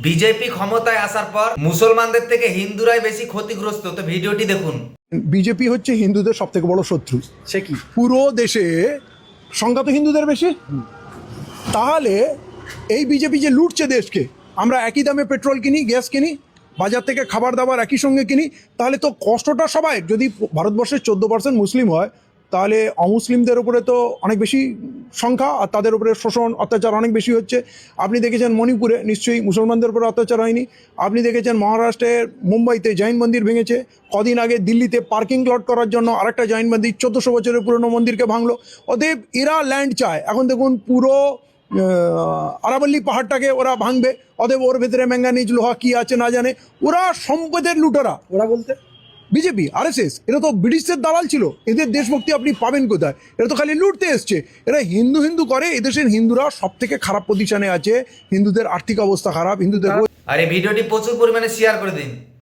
BJP ক্ষমতায় আসার পর মুসলমানদের থেকে হিন্দুরাই বেশি ক্ষতিগ্রস্ত। তো ভিডিওটি দেখুন। বিজেপি হচ্ছে হিন্দুদের সব থেকে বড় শত্রু। সে কি? পুরো দেশে সংখ্যা তো হিন্দুদের বেশি, তাহলে এই বিজেপি যে লুটছে দেশকে, আমরা একই দামে পেট্রোল কিনি, গ্যাস কিনি, বাজার থেকে খাবার দাবার একই সঙ্গে কিনি, তাহলে তো কষ্টটা সবাই। যদি ভারতবর্ষের 14% মুসলিম হয়, তাহলে অমুসলিমদের উপরে তো অনেক বেশি সংখ্যা, আর তাদের উপরে শোষণ অত্যাচার অনেক বেশি হচ্ছে। আপনি দেখেছেন মণিপুরে নিশ্চয়ই মুসলমানদের উপরে অত্যাচার হয়নি। আপনি দেখেছেন মহারাষ্ট্রের মুম্বাইতে জৈন মন্দির ভেঙেছে। কদিন আগে দিল্লিতে পার্কিং লট করার জন্য আরেকটা জৈন মন্দির 1400 বছরের পুরনো মন্দিরকে ভাঙলো। অতএব এরা ল্যান্ড চায়। এখন দেখুন পুরো আরাবল্লী পাহাড়টাকে ওরা ভাঙবে। অতএব ওর ভেতরে ম্যাঙ্গানিজ লোহা কি আছে না জানে। ওরা সম্পদের লুটেরা। ওরা বলতে বিজেপি আরএসএস এরা তো ব্রিটিশদের দালাল ছিল। এদের দেশভক্তি আপনি পাবেন কোথায়? এরা তো খালি লুটতে এসছে। এরা হিন্দু হিন্দু করে। এদেশের হিন্দুরা সব থেকে খারাপ পজিশনে আছে। হিন্দুদের আর্থিক অবস্থা খারাপ, হিন্দুদের আর এই ভিডিওটি প্রচুর পরিমাণে শেয়ার করে দিন।